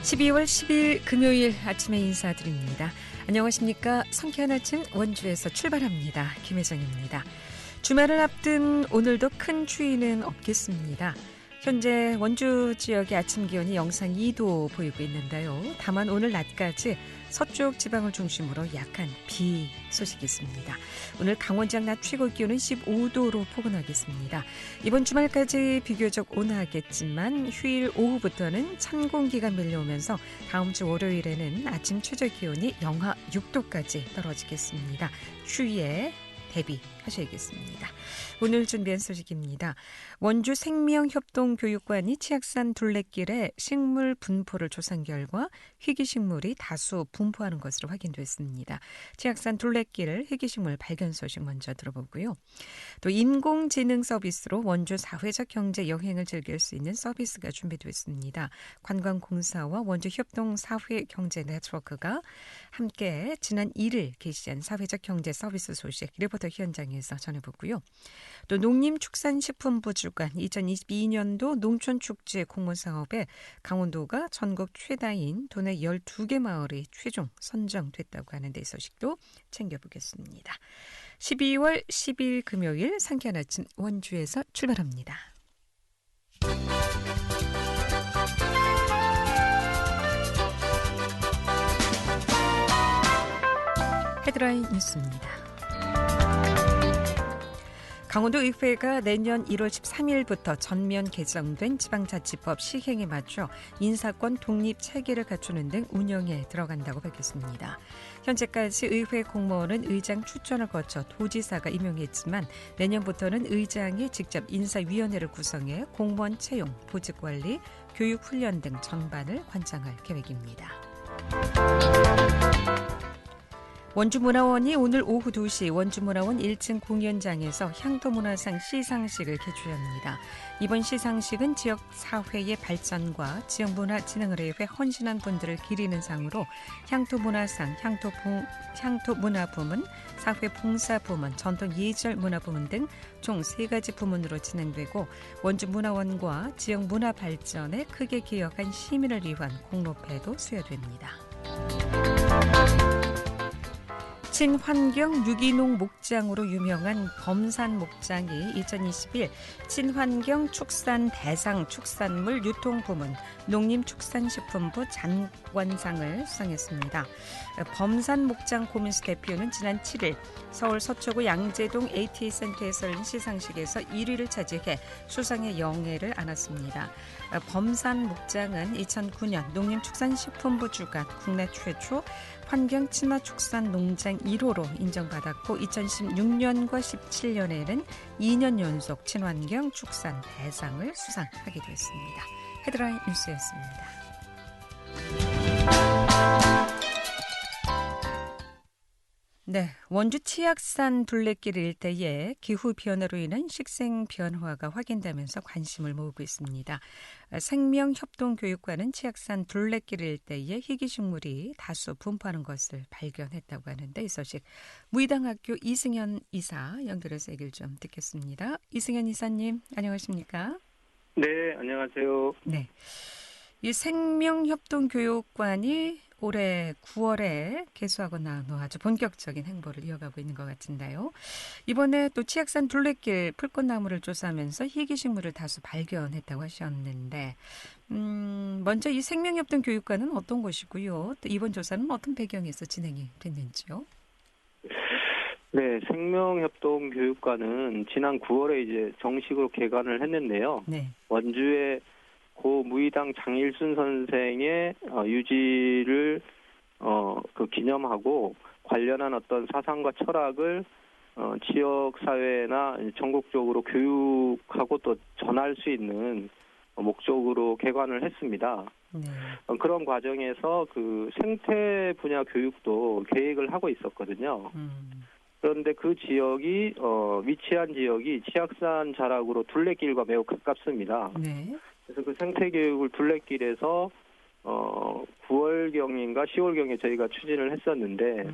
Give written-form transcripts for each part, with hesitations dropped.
12월 10일 금요일 아침에 인사드립니다. 안녕하십니까. 성쾌한 아침 원주에서 출발합니다. 김혜정입니다. 주말을 앞둔 오늘도 큰 추위는 없겠습니다. 현재 원주 지역의 아침 기온이 영상 2도 보이고 있는데요. 다만 오늘 낮까지 서쪽 지방을 중심으로 약한 비 소식이 있습니다. 오늘 강원 지역 낮 최고 기온은 15도로 포근하겠습니다. 이번 주말까지 비교적 온화하겠지만 휴일 오후부터는 찬 공기가 밀려오면서 다음 주 월요일에는 아침 최저 기온이 영하 6도까지 떨어지겠습니다. 추위에 대비하셔야겠습니다. 오늘 준비한 소식입니다. 원주 생명협동교육관이 치악산 둘레길에 식물 분포를 조사한 결과 희귀식물이 다수 분포하는 것으로 확인됐습니다. 치악산 둘레길 희귀식물 발견 소식 먼저 들어보고요. 또 인공지능 서비스로 원주 사회적 경제 여행을 즐길 수 있는 서비스가 준비되어 있습니다. 관광공사와 원주 협동 사회경제 네트워크가 함께 지난 1일 개시한 사회적 경제 서비스 소식 리포터 현장에서 전해보고요. 또 농림축산식품부 주관 2022년도 농촌축제 공모사업에 강원도가 전국 최다인 도내 12개 마을이 최종 선정됐다고 하는데 이 소식도 챙겨보겠습니다. 12월 10일 금요일 상쾌한 아침 원주에서 출발합니다. 헤드라인 뉴스입니다. 강원도의회가 내년 1월 13일부터 전면 개정된 지방자치법 시행에 맞춰 인사권 독립 체계를 갖추는 등 운영에 들어간다고 밝혔습니다. 현재까지 의회 공무원은 의장 추천을 거쳐 도지사가 임명했지만 내년부터는 의장이 직접 인사위원회를 구성해 공무원 채용, 보직관리, 교육훈련 등 전반을 관장할 계획입니다. 원주문화원이 오늘 오후 2시 원주문화원 1층 공연장에서 향토문화상 시상식을 개최합니다. 이번 시상식은 지역 사회의 발전과 지역문화 진흥을 위해 헌신한 분들을 기리는 상으로 향토문화상, 향토문화부문, 사회봉사부문, 전통예절문화부문 등 총 3가지 부문으로 진행되고 원주문화원과 지역문화 발전에 크게 기여한 시민을 위한 공로패도 수여됩니다. 친환경 유기농 목장으로 유명한 범산 목장이 2021 친환경 축산 대상 축산물 유통부문 농림축산식품부 장관상을 수상했습니다. 범산 목장 고민수 대표는 지난 7일 서울 서초구 양재동 AT센터에서 열린 시상식에서 1위를 차지해 수상의 영예를 안았습니다. 범산 목장은 2009년 농림축산식품부 주관 국내 최초 환경 친화 축산 농장 1호로 인정받았고 2016년과 17년에는 2년 연속 친환경 축산 대상을 수상하게 됐습니다. 헤드라인 뉴스였습니다. 네, 원주 치악산 둘레길 일대에 기후변화로 인한 식생 변화가 확인되면서 관심을 모으고 있습니다. 생명협동교육관은 치악산 둘레길 일대에 희귀식물이 다수 분포하는 것을 발견했다고 하는데 이 소식 무의당학교 이승현 이사 연결해서 얘기를 좀 듣겠습니다. 이승현 이사님 안녕하십니까? 네, 안녕하세요. 네, 이 생명협동교육관이 올해 9월에 개소하고 나온 후 아주 본격적인 행보를 이어가고 있는 것 같은데요. 이번에 또 치악산 둘레길 풀꽃나무를 조사하면서 희귀식물을 다수 발견했다고 하셨는데 먼저 이 생명협동교육관은 어떤 곳이고요? 또 이번 조사는 어떤 배경에서 진행이 됐는지요? 네, 생명협동교육관은 지난 9월에 이제 정식으로 개관을 했는데요. 네. 원주의 고 무의당 장일순 선생의 유지를 기념하고 관련한 어떤 사상과 철학을 지역 사회나 전국적으로 교육하고 또 전할 수 있는 목적으로 개관을 했습니다. 네. 그런 과정에서 그 생태 분야 교육도 계획을 하고 있었거든요. 그런데 그 지역이 위치한 지역이 치악산 자락으로 둘레길과 매우 가깝습니다. 네. 그래서 그 생태교육을 둘레길에서 9월경인가 10월경에 저희가 추진을 했었는데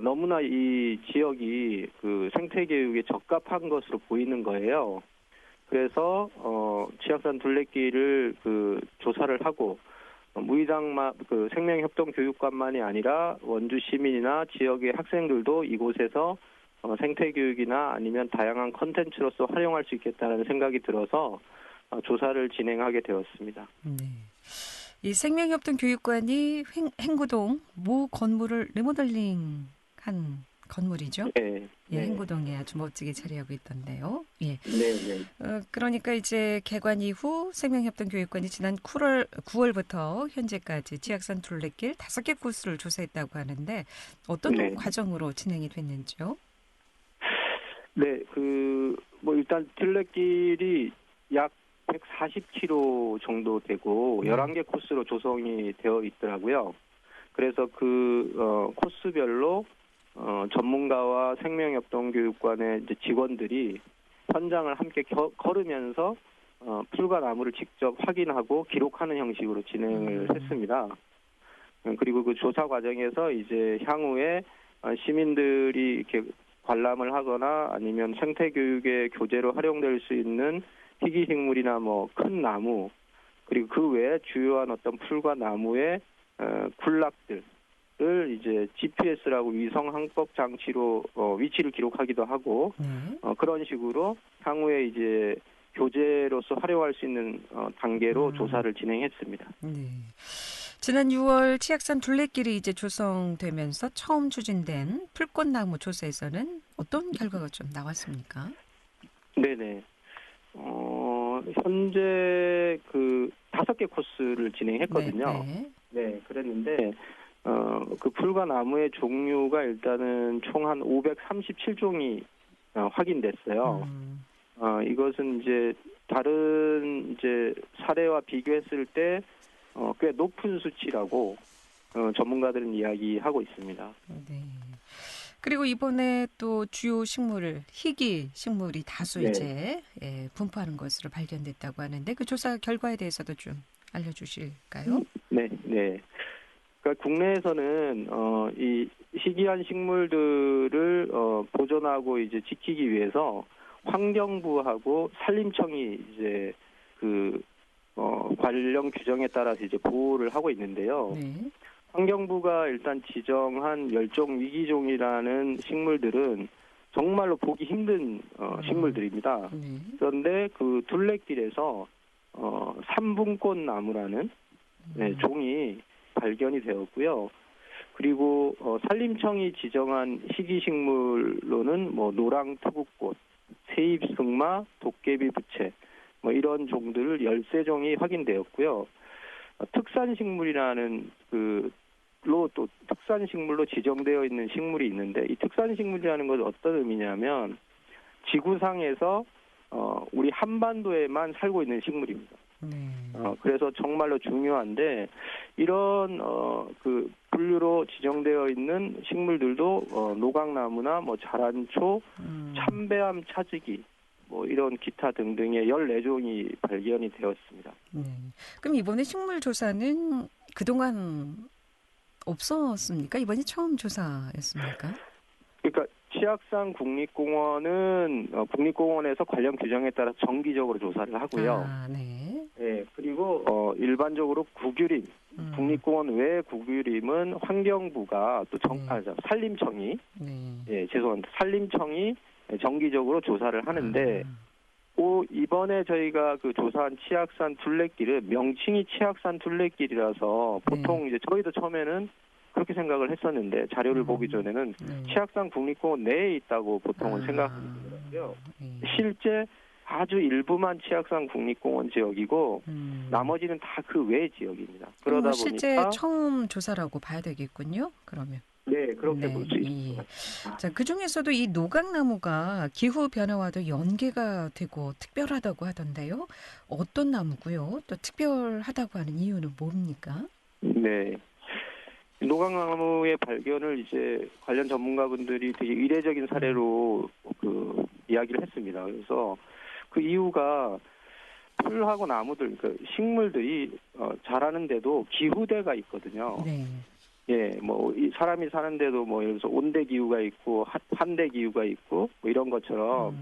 너무나 이 지역이 그 생태교육에 적합한 것으로 보이는 거예요. 그래서 치악산 둘레길을 그 조사를 하고 무의장 그 생명협동교육관만이 아니라 원주 시민이나 지역의 학생들도 이곳에서 생태 교육이나 아니면 다양한 컨텐츠로서 활용할 수 있겠다는 생각이 들어서 조사를 진행하게 되었습니다. 네. 이 생명협동교육관이 행구동 모 건물을 리모델링한 건물이죠. 네. 예, 행구동에 아주 멋지게 자리하고 있던데요. 예. 네. 그러니까 이제 개관 이후 생명협동교육관이 지난 9월부터 현재까지 지악산 둘레길 5개 코스를 조사했다고 하는데 어떤 과정으로 진행이 됐는지요? 네, 일단 둘레길이 약 140km 정도 되고 11개 코스로 조성이 되어 있더라고요. 그래서 코스별로 전문가와 생명협동교육관의 이제 직원들이 현장을 함께 걸으면서 풀과 나무를 직접 확인하고 기록하는 형식으로 진행을 했습니다. 그리고 그 조사 과정에서 이제 향후에 시민들이 이렇게 관람을 하거나 아니면 생태교육의 교재로 활용될 수 있는 희귀식물이나 큰 나무, 그리고 그 외에 주요한 어떤 풀과 나무의 군락들을 이제 GPS라고 위성 항법 장치로 위치를 기록하기도 하고 그런 식으로 향후에 이제 교재로서 활용할 수 있는 단계로 조사를 진행했습니다. 네. 지난 6월 치악산 둘레길이 이제 조성되면서 처음 추진된 풀꽃나무 조사에서는 어떤 결과가 좀 나왔습니까? 네네. 현재 5개 코스를 진행했거든요. 네, 그랬는데, 그 풀과 나무의 종류가 일단은 총 한 537종이 확인됐어요. 이것은 이제 다른 이제 사례와 비교했을 때 꽤 높은 수치라고 전문가들은 이야기하고 있습니다. 네. 그리고 이번에 또 주요 희귀 식물이 다수 이제 분포하는 것으로 발견됐다고 하는데 그 조사 결과에 대해서도 좀 알려주실까요? 네. 그러니까 국내에서는 이 희귀한 식물들을 보존하고 이제 지키기 위해서 환경부하고 산림청이 이제 관련 규정에 따라서 이제 보호를 하고 있는데요. 환경부가 일단 지정한 멸종 위기종이라는 식물들은 정말로 보기 힘든 식물들입니다. 그런데 그 둘레길에서 삼분꽃 나무라는 종이 발견이 되었고요. 그리고 산림청이 지정한 희귀식물로는 노랑투구꽃, 세잎승마, 도깨비 부채 이런 종들을 13종이 확인되었고요. 특산식물이라는 또 특산식물로 지정되어 있는 식물이 있는데 이 특산식물이라는 것은 어떤 의미냐면 지구상에서 우리 한반도에만 살고 있는 식물입니다. 그래서 정말로 중요한데 이런 분류로 지정되어 있는 식물들도 노각나무나 자란초, 참배암 차지기 이런 기타 등등의 14종이 발견이 되었습니다. 그럼 이번에 식물 조사는 그동안 없었습니까? 이번이 처음 조사였습니까? 그러니까 치악산 국립공원은 국립공원에서 관련 규정에 따라 정기적으로 조사를 하고요. 그리고 일반적으로 구규림, 국립공원 외 구규림은 환경부가 또 산림청이 산림청이 정기적으로 조사를 하는데 이번에 저희가 조사한 치악산 둘레길은 명칭이 치악산 둘레길이라서 보통 이제 저희도 처음에는 그렇게 생각을 했었는데 자료를 보기 전에는 치악산 국립공원 내에 있다고 보통은 생각하더라고요. 실제 아주 일부만 치악산 국립공원 지역이고 나머지는 다 그 외 지역입니다. 그러다 실제 보니까 처음 조사라고 봐야 되겠군요. 그러면. 네, 그렇게 볼 수 있습니다. 자, 그중에서도 이 노각나무가 기후 변화와도 연계가 되고 특별하다고 하던데요. 어떤 나무고요? 또 특별하다고 하는 이유는 뭡니까? 네. 노각나무의 발견을 이제 관련 전문가분들이 되게 이례적인 사례로 이야기를 했습니다. 그래서 그 이유가 풀하고 나무들, 식물들이 자라는데도 기후대가 있거든요. 사람이 사는데도 예를 들어서 온대 기후가 있고 환대 기후가 있고 이런 것처럼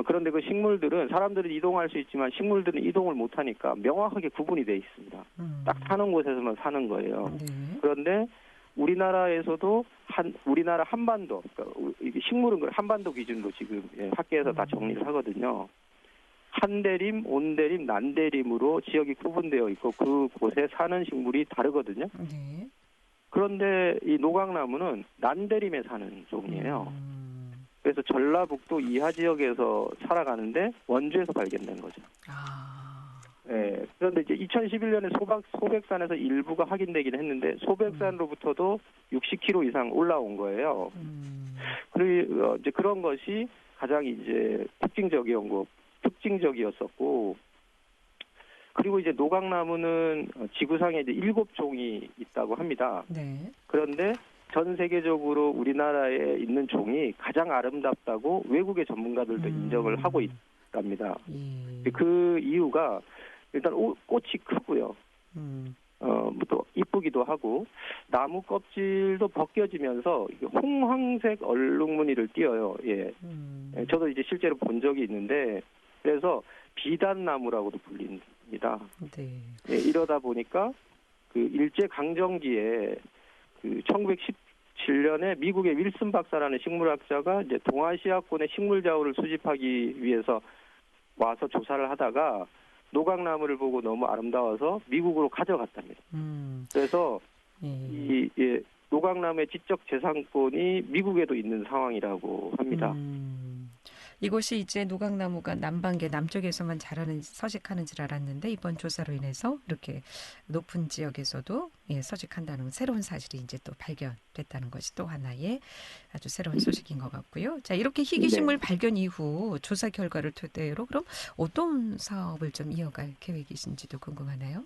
그런데 그 식물들은 사람들은 이동할 수 있지만 식물들은 이동을 못하니까 명확하게 구분이 돼 있습니다. 딱 사는 곳에서만 사는 거예요. 네. 그런데 우리나라에서도 우리나라 한반도, 그러니까 이게 식물은 한반도 기준으로 지금 학계에서 다 정리를 하거든요. 한대림, 온대림, 난대림으로 지역이 구분되어 있고 그곳에 사는 식물이 다르거든요. 네. 그런데 이 노각나무는 난대림에 사는 종이에요. 그래서 전라북도 이하 지역에서 살아가는데 원주에서 발견된 거죠. 네, 그런데 이제 2011년에 소백산에서 일부가 확인되긴 했는데 소백산으로부터도 60km 이상 올라온 거예요. 그리고 이제 그런 것이 가장 이제 특징적이었었고, 그리고 이제 노각나무는 지구상에 이제 7종이 있다고 합니다. 네. 그런데 전 세계적으로 우리나라에 있는 종이 가장 아름답다고 외국의 전문가들도 인정을 하고 있답니다. 그 이유가 일단 꽃이 크고요. 또 이쁘기도 하고 나무 껍질도 벗겨지면서 홍황색 얼룩무늬를 띄어요. 예. 저도 이제 실제로 본 적이 있는데 그래서 비단나무라고도 불립니다. 네. 예, 이러다 보니까 그 일제 강점기에 그 1917년에 미국의 윌슨 박사라는 식물학자가 이제 동아시아권의 식물 자원을 수집하기 위해서 와서 조사를 하다가 노각나무를 보고 너무 아름다워서 미국으로 가져갔답니다. 그래서 이 노각나무의 지적 재산권이 미국에도 있는 상황이라고 합니다. 이곳이 이제 노각나무가 남반계 남쪽에서만 서식하는 줄 알았는데 이번 조사로 인해서 이렇게 높은 지역에서도 서식한다는 새로운 사실이 이제 또 발견됐다는 것이 또 하나의 아주 새로운 소식인 것 같고요. 자, 이렇게 희귀식물 발견 이후 조사 결과를 토대로 그럼 어떤 사업을 좀 이어갈 계획이신지도 궁금하네요.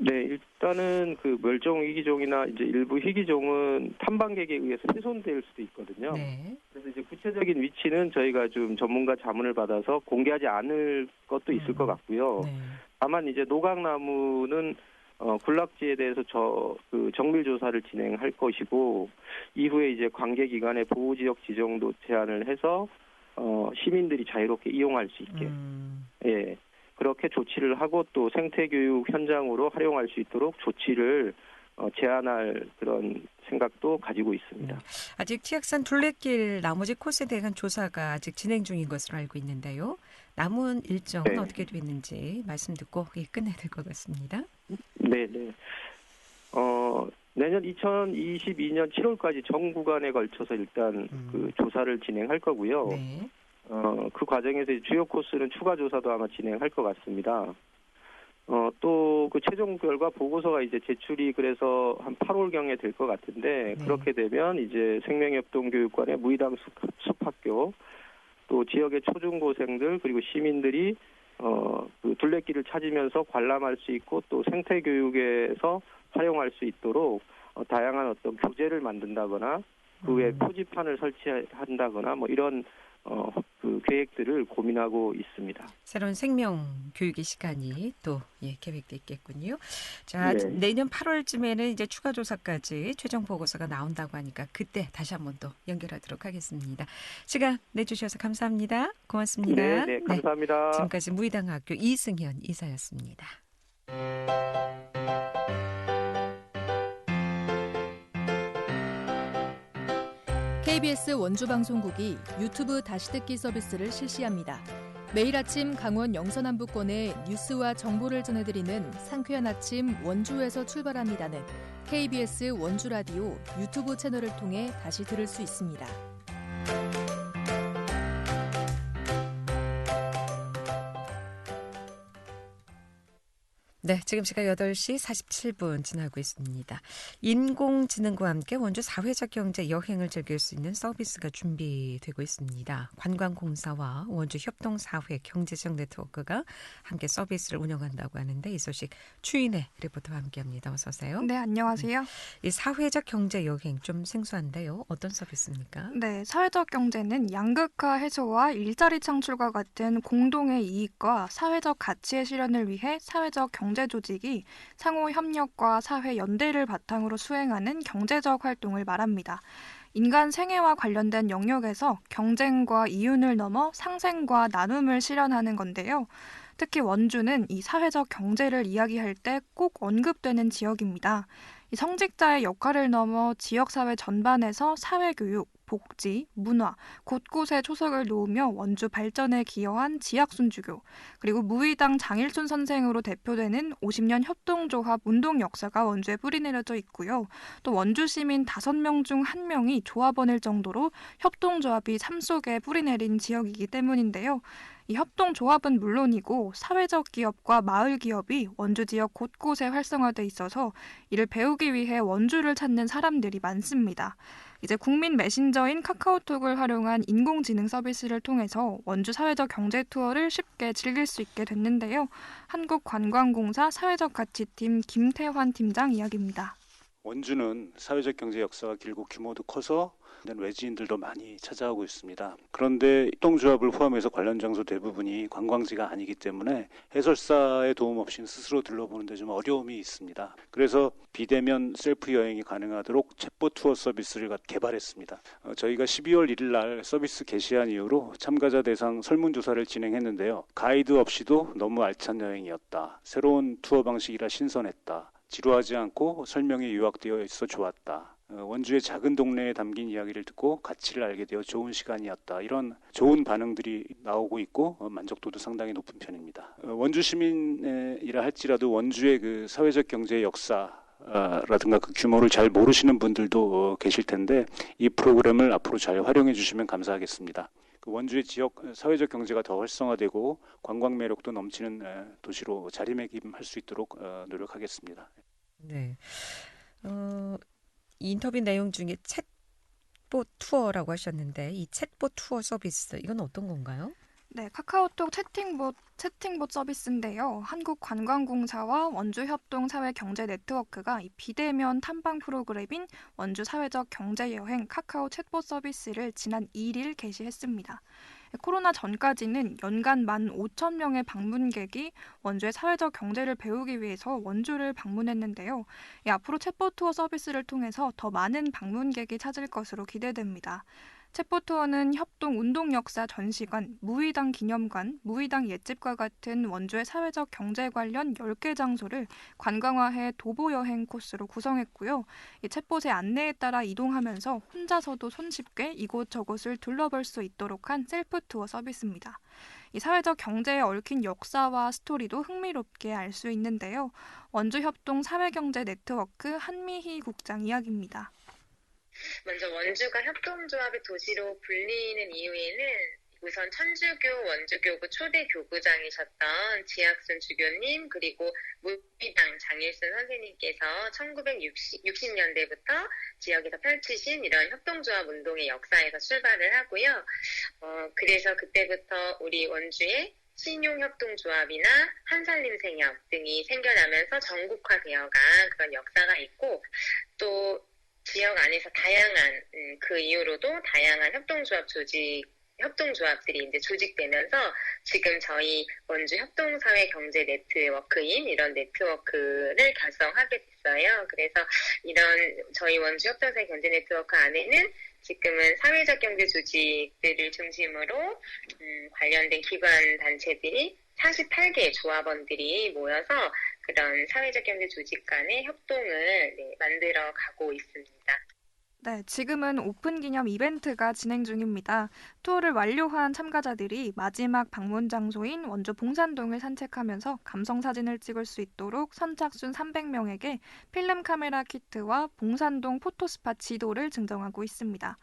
네, 일단은 그 멸종 위기종이나 이제 일부 희귀종은 탐방객에 의해서 훼손될 수도 있거든요. 네. 그래서 이제 구체적인 위치는 저희가 좀 전문가 자문을 받아서 공개하지 않을 것도 있을 것 같고요. 네. 다만 이제 노각나무는 군락지에 대해서 정밀 조사를 진행할 것이고 이후에 이제 관계기관의 보호지역 지정도 제안을 해서 시민들이 자유롭게 이용할 수 있게. 예. 그렇게 조치를 하고 또 생태교육 현장으로 활용할 수 있도록 조치를 제안할 그런 생각도 가지고 있습니다. 아직 치악산 둘레길 나머지 코스에 대한 조사가 아직 진행 중인 것으로 알고 있는데요. 남은 일정은 어떻게 됐는지 말씀 듣고 끝내야 될 것 같습니다. 네. 내년 2022년 7월까지 전 구간에 걸쳐서 일단 그 조사를 진행할 거고요. 네. 그 과정에서 주요 코스는 추가 조사도 아마 진행할 것 같습니다. 또 그 최종 결과 보고서가 이제 제출이 그래서 한 8월경에 될 것 같은데 그렇게 되면 이제 생명협동교육관의 무의당 숲학교 또 지역의 초중고생들 그리고 시민들이 그 둘레길을 찾으면서 관람할 수 있고 또 생태교육에서 활용할 수 있도록 다양한 어떤 교재를 만든다거나 그 외에 표지판을 설치한다거나 뭐 이런 그 계획들을 고민하고 있습니다. 새로운 생명 교육의 시간이 또 계획돼 있겠군요. 자, 내년 8월쯤에는 이제 추가 조사까지 최종 보고서가 나온다고 하니까 그때 다시 한번 또 연결하도록 하겠습니다. 시간 내주셔서 감사합니다. 고맙습니다. 네, 감사합니다. 지금까지 무의당학교 이승현 이사였습니다. KBS 원주방송국이 유튜브 다시 듣기 서비스를 실시합니다. 매일 아침 강원 영서남부권의 뉴스와 정보를 전해드리는 상쾌한 아침 원주에서 출발합니다는 KBS 원주라디오 유튜브 채널을 통해 다시 들을 수 있습니다. 네, 지금 시각 8시 47분 지나고 있습니다. 인공지능과 함께 원주 사회적 경제 여행을 즐길 수 있는 서비스가 준비되고 있습니다. 관광공사와 원주 협동사회 경제적 네트워크가 함께 서비스를 운영한다고 하는데 이 소식 추인혜 리포터와 함께합니다. 어서 오세요. 네, 안녕하세요. 이 사회적 경제 여행 좀 생소한데요. 어떤 서비스입니까? 네, 사회적 경제는 양극화 해소와 일자리 창출과 같은 공동의 이익과 사회적 가치의 실현을 위해 사회적 경제 조직이 상호 협력과 사회 연대를 바탕으로 수행하는 경제적 활동을 말합니다. 인간 생애와 관련된 영역에서 경쟁과 이윤을 넘어 상생과 나눔을 실현하는 건데요. 특히 원주는 이 사회적 경제를 이야기할 때 꼭 언급되는 지역입니다. 이 성직자의 역할을 넘어 지역사회 전반에서 사회교육, 복지, 문화, 곳곳에 초석을 놓으며 원주 발전에 기여한 지학순주교, 그리고 무의당 장일순 선생으로 대표되는 50년 협동조합 운동 역사가 원주에 뿌리내려져 있고요. 또 원주 시민 5명 중 1명이 조합원일 정도로 협동조합이 삶 속에 뿌리내린 지역이기 때문인데요. 이 협동조합은 물론이고 사회적 기업과 마을 기업이 원주 지역 곳곳에 활성화돼 있어서 이를 배우기 위해 원주를 찾는 사람들이 많습니다. 이제 국민 메신저인 카카오톡을 활용한 인공지능 서비스를 통해서 원주 사회적 경제 투어를 쉽게 즐길 수 있게 됐는데요. 한국관광공사 사회적 가치팀 김태환 팀장 이야기입니다. 원주는 사회적 경제 역사가 길고 규모도 커서 외지인들도 많이 찾아오고 있습니다. 그런데 협동조합을 포함해서 관련 장소 대부분이 관광지가 아니기 때문에 해설사의 도움 없이는 스스로 둘러보는 데 좀 어려움이 있습니다. 그래서 비대면 셀프 여행이 가능하도록 챗봇 투어 서비스를 개발했습니다. 저희가 12월 1일 날 서비스 개시한 이후로 참가자 대상 설문조사를 진행했는데요. 가이드 없이도 너무 알찬 여행이었다. 새로운 투어 방식이라 신선했다. 지루하지 않고 설명이 요약되어 있어 좋았다. 원주의 작은 동네에 담긴 이야기를 듣고 가치를 알게 되어 좋은 시간이었다. 이런 좋은 반응들이 나오고 있고 만족도도 상당히 높은 편입니다. 원주 시민이라 할지라도 원주의 그 사회적 경제 역사라든가 그 규모를 잘 모르시는 분들도 계실 텐데 이 프로그램을 앞으로 잘 활용해 주시면 감사하겠습니다. 원주의 지역 사회적 경제가 더 활성화되고 관광 매력도 넘치는 도시로 자리매김할 수 있도록 노력하겠습니다. 네. 이 인터뷰 내용 중에 챗봇 투어라고 하셨는데 이 챗봇 투어 서비스 이건 어떤 건가요? 네, 카카오톡 채팅봇 서비스인데요. 한국관광공사와 원주협동사회경제네트워크가 이 비대면 탐방 프로그램인 원주 사회적 경제여행 카카오 챗봇 서비스를 지난 1일 개시했습니다. 코로나 전까지는 연간 15,000명의 방문객이 원주의 사회적 경제를 배우기 위해서 원주를 방문했는데요. 앞으로 챗봇 투어 서비스를 통해서 더 많은 방문객이 찾을 것으로 기대됩니다. 챗봇 투어는 협동 운동 역사 전시관, 무의당 기념관, 무의당 옛집과 같은 원주의 사회적 경제 관련 10개 장소를 관광화해 도보 여행 코스로 구성했고요. 이 챗봇의 안내에 따라 이동하면서 혼자서도 손쉽게 이곳저곳을 둘러볼 수 있도록 한 셀프 투어 서비스입니다. 이 사회적 경제에 얽힌 역사와 스토리도 흥미롭게 알 수 있는데요. 원주 협동 사회경제 네트워크 한미희 국장 이야기입니다. 먼저 원주가 협동조합의 도시로 불리는 이유에는 우선 천주교 원주교구 초대 교구장이셨던 지학순 주교님 그리고 무의당 장일순 선생님께서 1960년대부터 지역에서 펼치신 이런 협동조합 운동의 역사에서 출발을 하고요. 그래서 그때부터 우리 원주에 신용협동조합이나 한살림생협 등이 생겨나면서 전국화되어간 그런 역사가 있고 또 지역 안에서 다양한 그 이후로도 다양한 협동조합들이 이제 조직되면서 지금 저희 원주 협동사회 경제 네트워크인 이런 네트워크를 결성하게 됐어요. 그래서 이런 저희 원주 협동사회 경제 네트워크 안에는 지금은 사회적 경제 조직들을 중심으로 관련된 기관 단체들이 48개의 조합원들이 모여서 그런 사회적 경제 조직 간의 협동을 만들어 가고 있습니다. 네, 지금은 오픈 기념 이벤트가 진행 중입니다. 투어를 완료한 참가자들이 마지막 방문 장소인 원주 봉산동을 산책하면서 감성사진을 찍을 수 있도록 선착순 300명에게 필름 카메라 키트와 봉산동 포토스팟 지도를 증정하고 있습니다.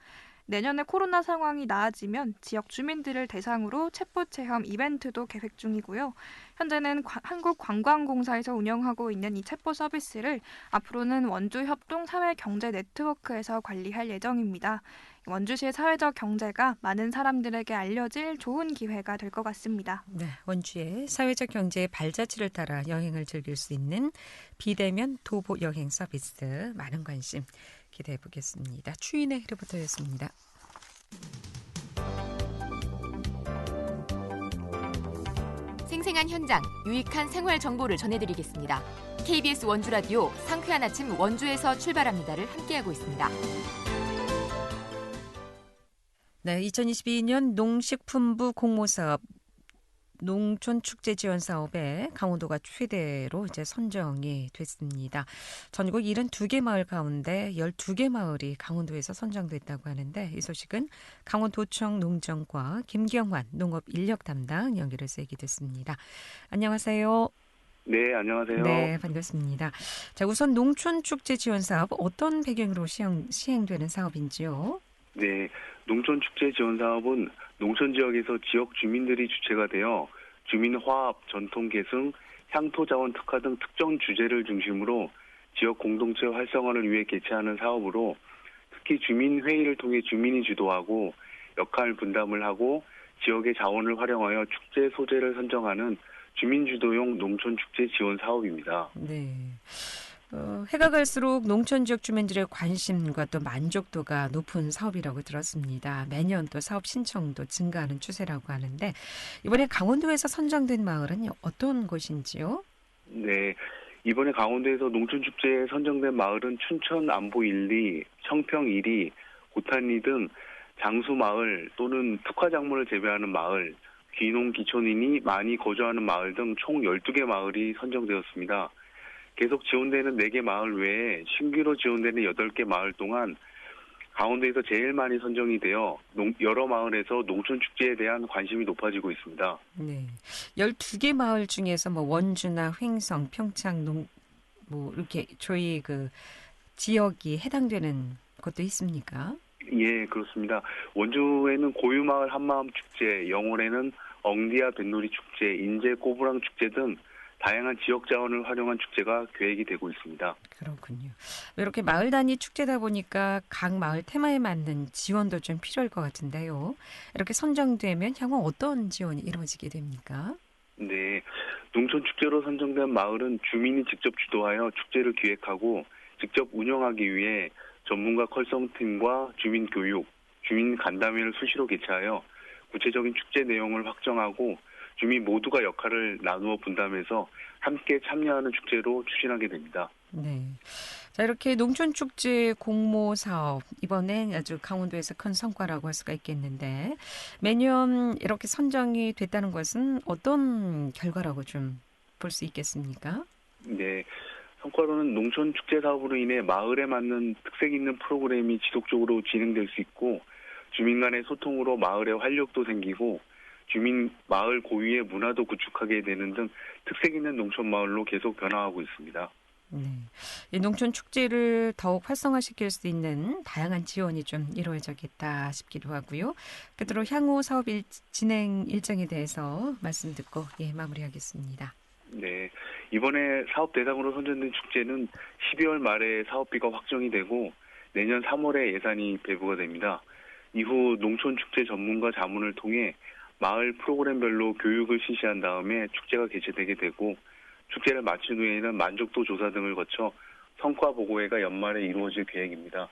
내년에 코로나 상황이 나아지면 지역 주민들을 대상으로 챗봇 체험 이벤트도 계획 중이고요. 현재는 한국관광공사에서 운영하고 있는 이 챗봇 서비스를 앞으로는 원주협동사회경제네트워크에서 관리할 예정입니다. 원주시의 사회적 경제가 많은 사람들에게 알려질 좋은 기회가 될 것 같습니다. 네, 원주의 사회적 경제의 발자취를 따라 여행을 즐길 수 있는 비대면 도보 여행 서비스 많은 관심 기대해 보겠습니다. 추인의 리포터였습니다. 생생한 현장, 유익한 생활 정보를 전해드리겠습니다. KBS 원주 라디오 상쾌한 아침 원주에서 출발합니다를 함께하고 있습니다. 네, 2022년 농식품부 공모사업 농촌축제지원사업에 강원도가 최대로 이제 선정이 됐습니다. 전국 72개 마을 가운데 12개 마을이 강원도에서 선정됐다고 하는데 이 소식은 강원도청 농정과 김경환 농업인력 담당 연결해서 얘기됐습니다. 안녕하세요. 네, 안녕하세요. 네, 반갑습니다. 자, 우선 농촌축제지원사업 어떤 배경으로 시행되는 사업인지요? 네, 농촌축제지원사업은 농촌 지역에서 지역 주민들이 주체가 되어 주민 화합, 전통 계승, 향토 자원 특화 등 특정 주제를 중심으로 지역 공동체 활성화를 위해 개최하는 사업으로 특히 주민 회의를 통해 주민이 주도하고 역할 분담을 하고 지역의 자원을 활용하여 축제 소재를 선정하는 주민 주도용 농촌 축제 지원 사업입니다. 네. 해가 갈수록 농촌 지역 주민들의 관심과 또 만족도가 높은 사업이라고 들었습니다. 매년 또 사업 신청도 증가하는 추세라고 하는데 이번에 강원도에서 선정된 마을은 어떤 곳인지요? 네, 이번에 강원도에서 농촌 축제에 선정된 마을은 춘천 안보 1리, 청평 1리, 고탄리 등 장수 마을 또는 특화 작물을 재배하는 마을, 귀농 기촌인이 많이 거주하는 마을 등 총 12개 마을이 선정되었습니다. 계속 지원되는 4개 마을 외에 신규로 지원되는 8개 마을 동안 강원도에서 제일 많이 선정이 되어 여러 마을에서 농촌 축제에 대한 관심이 높아지고 있습니다. 네, 12개 마을 중에서 뭐 원주나 횡성, 평창, 이렇게 저희 그 지역이 해당되는 것도 있습니까? 예, 그렇습니다. 원주에는 고유마을 한마음 축제, 영월에는 엉디아 뱃놀이 축제, 인제 꼬부랑 축제 등 다양한 지역 자원을 활용한 축제가 계획이 되고 있습니다. 그렇군요. 이렇게 마을 단위 축제다 보니까 각 마을 테마에 맞는 지원도 좀 필요할 것 같은데요. 이렇게 선정되면 향후 어떤 지원이 이루어지게 됩니까? 네, 농촌 축제로 선정된 마을은 주민이 직접 주도하여 축제를 기획하고 직접 운영하기 위해 전문가 컬성팀과 주민 교육, 주민 간담회를 수시로 개최하여 구체적인 축제 내용을 확정하고 주민 모두가 역할을 나누어 분담해서 함께 참여하는 축제로 추진하게 됩니다. 네. 자, 이렇게 농촌축제 공모 사업, 이번엔 아주 강원도에서 큰 성과라고 할 수가 있겠는데 매년 이렇게 선정이 됐다는 것은 어떤 결과라고 좀 볼 수 있겠습니까? 네. 성과로는 농촌 축제 사업으로 인해 마을에 맞는 특색 있는 프로그램이 지속적으로 진행될 수 있고 주민 간의 소통으로 마을의 활력도 생기고 주민 마을 고유의 문화도 구축하게 되는 등 특색 있는 농촌 마을로 계속 변화하고 있습니다. 네, 이 농촌 축제를 더욱 활성화시킬 수 있는 다양한 지원이 좀 이루어져야겠다 싶기도 하고요. 끝으로 향후 사업 진행 일정에 대해서 말씀 듣고 마무리하겠습니다. 네, 이번에 사업 대상으로 선정된 축제는 12월 말에 사업비가 확정이 되고 내년 3월에 예산이 배부가 됩니다. 이후 농촌축제 전문가 자문을 통해 마을 프로그램별로 교육을 실시한 다음에 축제가 개최되게 되고 축제를 마친 후에는 만족도 조사 등을 거쳐 성과 보고회가 연말에 이루어질 계획입니다.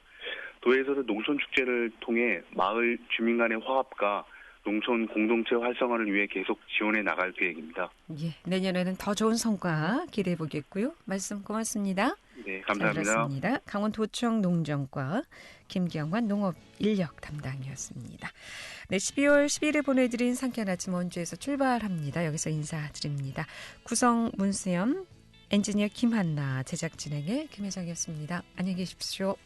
도에서는 농촌축제를 통해 마을 주민 간의 화합과 농촌 공동체 활성화를 위해 계속 지원해 나갈 계획입니다. 예, 내년에는 더 좋은 성과 기대해 보겠고요. 말씀 고맙습니다. 네, 감사합니다. 잘 들었습니다. 강원도청 농정과 김경환 농업인력 담당이었습니다. 네, 12월 10일에 보내드린 상쾌한 아침 원주에서 출발합니다. 여기서 인사드립니다. 구성 문수연, 엔지니어 김한나, 제작 진행의 김혜정이었습니다. 안녕히 계십시오.